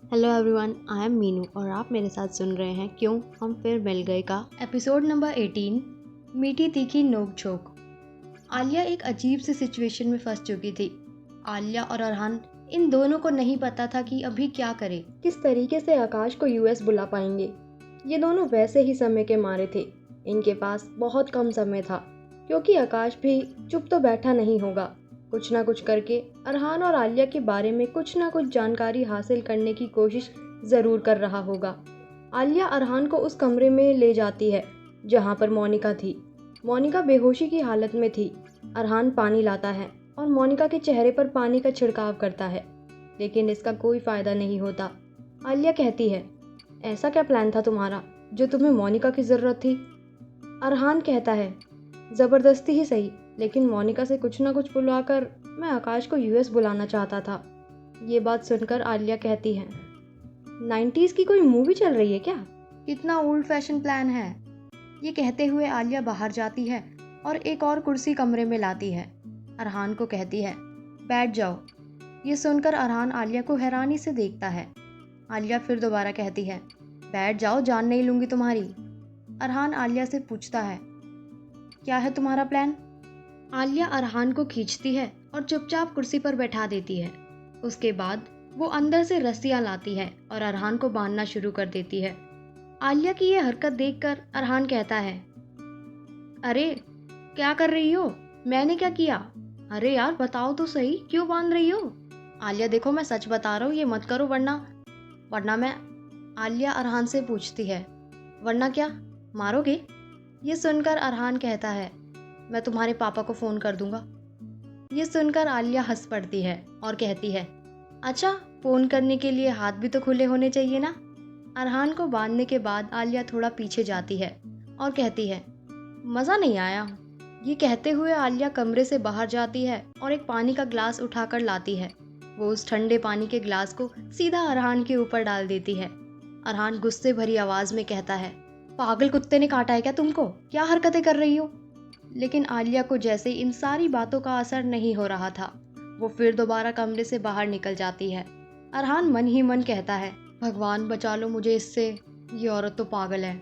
Hello everyone, I am Meenu और आप मेरे साथ सुन रहे हैं क्यों हम फिर मिल गए का एपिसोड नंबर 18। मीठी तीखी नोक झोंक। आलिया एक अजीब सी सिचुएशन में फंस चुकी थी। आलिया और अरहान इन दोनों को नहीं पता था कि अभी क्या करे, किस तरीके से आकाश को यूएस बुला पाएंगे। ये दोनों वैसे ही समय के मारे थे। इनके पास बहुत कम समय था क्योंकि आकाश भी चुप तो बैठा नहीं होगा। कुछ ना कुछ करके अरहान और आलिया के बारे में कुछ ना कुछ जानकारी हासिल करने की कोशिश जरूर कर रहा होगा। आलिया अरहान को उस कमरे में ले जाती है जहाँ पर मोनिका थी। मोनिका बेहोशी की हालत में थी। अरहान पानी लाता है और मोनिका के चेहरे पर पानी का छिड़काव करता है, लेकिन इसका कोई फायदा नहीं होता। आलिया कहती है, ऐसा क्या प्लान था तुम्हारा जो तुम्हें मोनिका की जरूरत थी? अरहान कहता है, जबरदस्ती ही सही, लेकिन मोनिका से कुछ ना कुछ बुलवाकर मैं आकाश को यूएस बुलाना चाहता था। ये बात सुनकर आलिया कहती है, 90s की कोई मूवी चल रही है क्या? कितना ओल्ड फैशन प्लान है। ये कहते हुए आलिया बाहर जाती है और एक और कुर्सी कमरे में लाती है। अरहान को कहती है, बैठ जाओ। ये सुनकर अरहान आलिया को हैरानी से देखता है। आलिया फिर दोबारा कहती है, बैठ जाओ, जान नहीं लूंगी तुम्हारी। अरहान आलिया से पूछता है, क्या है तुम्हारा प्लान? आलिया अरहान को खींचती है और चुपचाप कुर्सी पर बैठा देती है। उसके बाद वो अंदर से रस्सियां लाती है और अरहान को बांधना शुरू कर देती है। आलिया की ये हरकत देखकर अरहान कहता है, अरे क्या कर रही हो? मैंने क्या किया? अरे यार बताओ तो सही, क्यों बांध रही हो? आलिया देखो, मैं सच बता रहा हूँ, ये मत करो वरना मैं। आलिया अरहान से पूछती है, वरना क्या, मारोगे? ये सुनकर अरहान कहता है, मैं तुम्हारे पापा को फोन कर दूंगा। ये सुनकर आलिया हंस पड़ती है और कहती है, अच्छा, फोन करने के लिए हाथ भी तो खुले होने चाहिए ना। अरहान को बांधने के बाद आलिया थोड़ा पीछे जाती है और कहती है, मज़ा नहीं आया। ये कहते हुए आलिया कमरे से बाहर जाती है और एक पानी का ग्लास उठाकर लाती है। वो उस ठंडे पानी के ग्लास को सीधा अरहान के ऊपर डाल देती है। अरहान गुस्से भरी आवाज में कहता है, पागल कुत्ते ने काटा है क्या तुमको? क्या हरकतें कर रही हो? लेकिन आलिया को जैसे इन सारी बातों का असर नहीं हो रहा था। वो फिर दोबारा कमरे से बाहर निकल जाती है। अरहान मन ही मन कहता है, भगवान बचा लो मुझे इससे, ये औरत तो पागल है।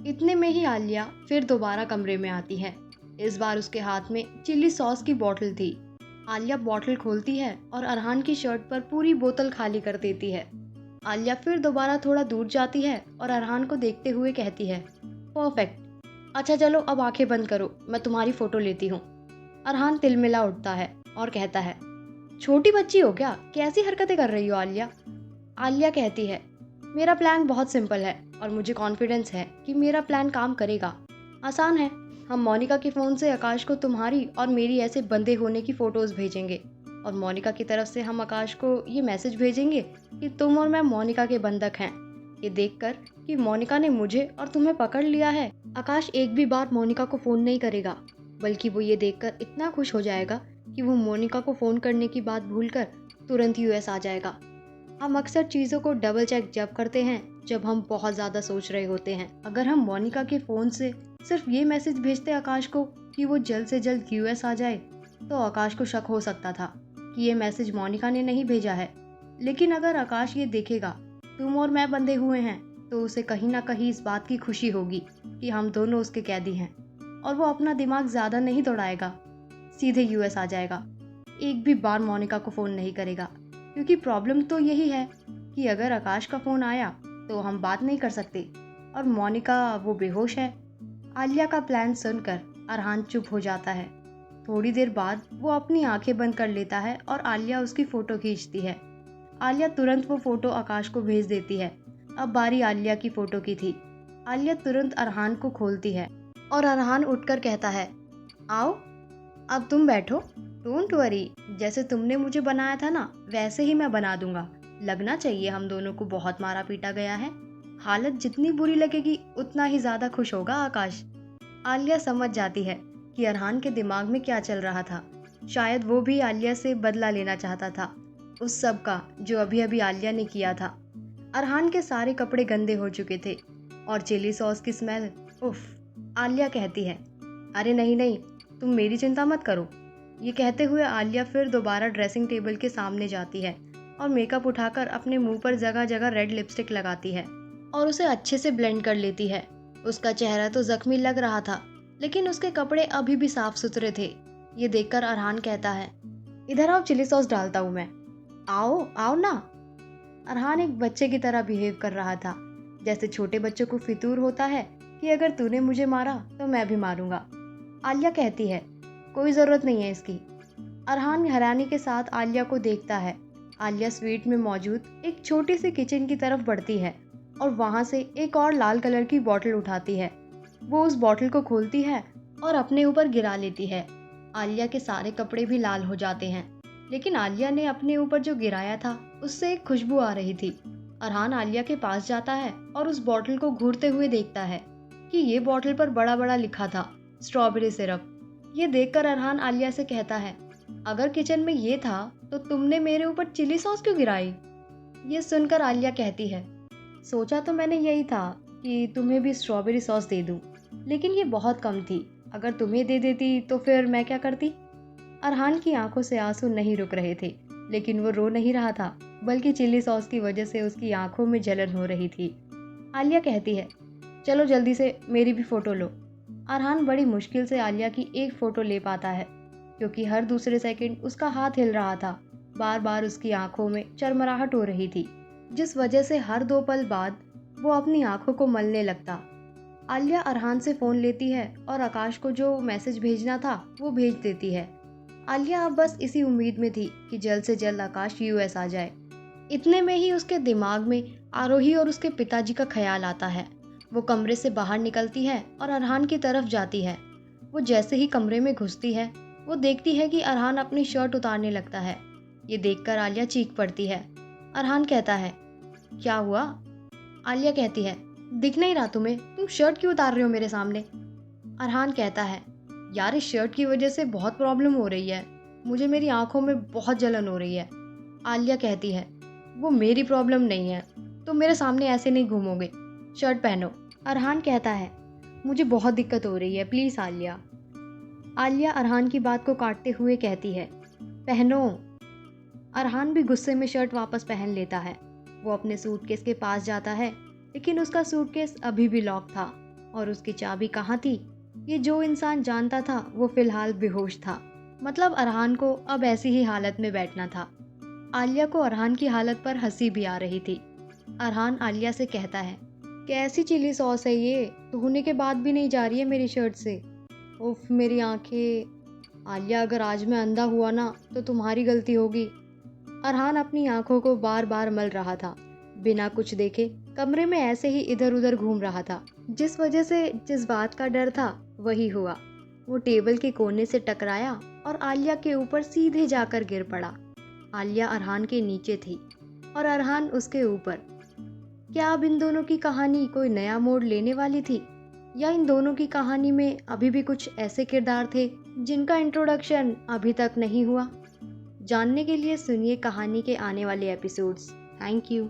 इतने में ही आलिया फिर दोबारा कमरे में आती है। इस बार उसके हाथ में चिल्ली सॉस की बोतल थी। आलिया बोतल खोलती है और अरहान की शर्ट पर पूरी बोतल खाली कर देती है। आलिया फिर दोबारा थोड़ा दूर जाती है और अरहान को देखते हुए कहती है, परफेक्ट। अच्छा चलो अब आंखें बंद करो, मैं तुम्हारी फोटो लेती हूँ। अरहान तिलमिला उठता है और कहता है, छोटी बच्ची हो क्या? कैसी हरकतें कर रही हो आलिया? आलिया कहती है, मेरा प्लान बहुत सिंपल है और मुझे कॉन्फिडेंस है कि मेरा प्लान काम करेगा। आसान है, हम मोनिका के फ़ोन से आकाश को तुम्हारी और मेरी ऐसे बंधे होने की फ़ोटोज़ भेजेंगे और मोनिका की तरफ से हम आकाश को ये मैसेज भेजेंगे कि तुम और मैं मोनिका के बंधक हैं। ये देखकर कि मोनिका ने मुझे और तुम्हें पकड़ लिया है, आकाश एक भी बार मोनिका को फ़ोन नहीं करेगा, बल्कि वो ये देखकर इतना खुश हो जाएगा कि वो मोनिका को फ़ोन करने की बात भूलकर तुरंत यूएस आ जाएगा। हम अक्सर चीज़ों को डबल चेक जब करते हैं जब हम बहुत ज़्यादा सोच रहे होते हैं। अगर हम मोनिका के फ़ोन से सिर्फ ये मैसेज भेजते आकाश को कि वो जल्द से जल्द यूएस आ जाए, तो आकाश को शक हो सकता था कि ये मैसेज मोनिका ने नहीं भेजा है। लेकिन अगर आकाश ये देखेगा तुम और मैं बंधे हुए हैं, तो उसे कहीं ना कहीं इस बात की खुशी होगी कि हम दोनों उसके कैदी हैं, और वो अपना दिमाग ज़्यादा नहीं दौड़ाएगा, सीधे यूएस आ जाएगा। एक भी बार मोनिका को फ़ोन नहीं करेगा, क्योंकि प्रॉब्लम तो यही है कि अगर आकाश का फ़ोन आया तो हम बात नहीं कर सकते और मोनिका वो बेहोश है। आलिया का प्लान सुनकर अरहान चुप हो जाता है। थोड़ी देर बाद वो अपनी आंखें बंद कर लेता है और आलिया उसकी फ़ोटो खींचती है। आलिया तुरंत वो फ़ोटो आकाश को भेज देती है। अब बारी आलिया की फ़ोटो की थी। आलिया तुरंत अरहान को खोलती है और अरहान उठकर कहता है, आओ अब तुम बैठो, डोंट वरी, जैसे तुमने मुझे बनाया था ना वैसे ही मैं बना दूंगा। लगना चाहिए हम दोनों को बहुत मारा पीटा गया है। हालत जितनी बुरी लगेगी उतना ही ज्यादा खुश होगा आकाश। आलिया समझ जाती है कि अरहान के दिमाग में क्या चल रहा था। शायद वो भी आलिया से बदला लेना चाहता था उस सब का जो अभी अभी आलिया ने किया था। अरहान के सारे कपड़े गंदे हो चुके थे और चिली सॉस की स्मेल, उफ। आलिया कहती है, अरे नहीं नहीं, तुम मेरी चिंता मत करो। ये कहते हुए आलिया फिर दोबारा ड्रेसिंग टेबल के सामने जाती है और मेकअप उठाकर अपने मुंह पर जगह जगह रेड लिपस्टिक लगाती है और उसे अच्छे से ब्लेंड कर लेती है। उसका चेहरा तो जख्मी लग रहा था, लेकिन उसके कपड़े अभी भी साफ सुथरे थे। ये देखकर अरहान कहता है, इधर आओ, चिली सॉस डालता हूँ मैं। आओ आओ ना। अरहान एक बच्चे की तरह बिहेव कर रहा था, जैसे छोटे बच्चों को फितूर होता है कि अगर तूने मुझे मारा तो मैं भी मारूंगा। आलिया कहती है, कोई ज़रूरत नहीं है इसकी। अरहान हैरानी के साथ आलिया को देखता है। आलिया स्वीट में मौजूद एक छोटी सी किचन की तरफ बढ़ती है और वहाँ से एक और लाल कलर की बॉटल उठाती है। वो उस बॉटल को खोलती है और अपने ऊपर गिरा लेती है। आलिया के सारे कपड़े भी लाल हो जाते हैं, लेकिन आलिया ने अपने ऊपर जो गिराया था उससे एक खुशबू आ रही थी। अरहान आलिया के पास जाता है और उस बॉटल को घूरते हुए देखता है कि ये बॉटल पर बड़ा बड़ा लिखा था, स्ट्रॉबेरी सिरप। ये देखकर अरहान आलिया से कहता है, अगर किचन में ये था तो तुमने मेरे ऊपर चिली सॉस क्यों गिराई? ये सुनकर आलिया कहती है, सोचा तो मैंने यही था कि तुम्हें भी स्ट्रॉबेरी सॉस दे दूं, लेकिन ये बहुत कम थी। अगर तुम्हें दे देती तो फिर मैं क्या करती? अरहान की आंखों से आंसू नहीं रुक रहे थे, लेकिन वो रो नहीं रहा था, बल्कि चिली सॉस की वजह से उसकी आंखों में जलन हो रही थी। आलिया कहती है, चलो जल्दी से मेरी भी फोटो लो। अरहान बड़ी मुश्किल से आलिया की एक फ़ोटो ले पाता है, क्योंकि हर दूसरे सेकंड उसका हाथ हिल रहा था। बार बार उसकी आंखों में चरमराहट हो रही थी, जिस वजह से हर 2 पल बाद वो अपनी आंखों को मलने लगता। आलिया अरहान से फ़ोन लेती है और आकाश को जो मैसेज भेजना था वो भेज देती है। आलिया अब बस इसी उम्मीद में थी कि जल्द से जल्द आकाश यूएस आ जाए। इतने में ही उसके दिमाग में आरोही और उसके पिताजी का ख्याल आता है। वो कमरे से बाहर निकलती है और अरहान की तरफ जाती है। वो जैसे ही कमरे में घुसती है, वो देखती है कि अरहान अपनी शर्ट उतारने लगता है। ये देखकर आलिया चीख पड़ती है। अरहान कहता है, क्या हुआ? आलिया कहती है, दिख नहीं रहा तुम्हें? तुम शर्ट क्यों उतार रहे हो मेरे सामने? अरहान कहता है, यार इस शर्ट की वजह से बहुत प्रॉब्लम हो रही है, मुझे मेरी आंखों में बहुत जलन हो रही है। आलिया कहती है, वो मेरी प्रॉब्लम नहीं है, तुम मेरे सामने ऐसे नहीं घूमोगे, शर्ट पहनो। अरहान कहता है, मुझे बहुत दिक्कत हो रही है, प्लीज़ आलिया। आलिया अरहान की बात को काटते हुए कहती है, पहनो। अरहान भी गुस्से में शर्ट वापस पहन लेता है। वो अपने सूटकेस के पास जाता है, लेकिन उसका सूटकेस अभी भी लॉक था और उसकी चाबी कहाँ थी, ये जो इंसान जानता था वो फिलहाल बेहोश था। मतलब अरहान को अब ऐसी ही हालत में बैठना था। आलिया को अरहान की हालत पर हंसी भी आ रही थी। अरहान आलिया से कहता है, कैसी चिली सॉस है ये, धोने के बाद भी नहीं जा रही है मेरी शर्ट से। उफ मेरी आंखें। आलिया अगर आज मैं अंधा हुआ ना तो तुम्हारी गलती होगी। अरहान अपनी आंखों को बार बार मल रहा था, बिना कुछ देखे कमरे में ऐसे ही इधर उधर घूम रहा था। जिस वजह से जिस बात का डर था वही हुआ। वो टेबल के कोने से टकराया और आलिया के ऊपर सीधे जाकर गिर पड़ा। आलिया अरहान के नीचे थी और अरहान उसके ऊपर। क्या अब इन दोनों की कहानी कोई नया मोड़ लेने वाली थी, या इन दोनों की कहानी में अभी भी कुछ ऐसे किरदार थे जिनका इंट्रोडक्शन अभी तक नहीं हुआ? जानने के लिए सुनिए कहानी के आने वाले एपिसोड्स। Thank you.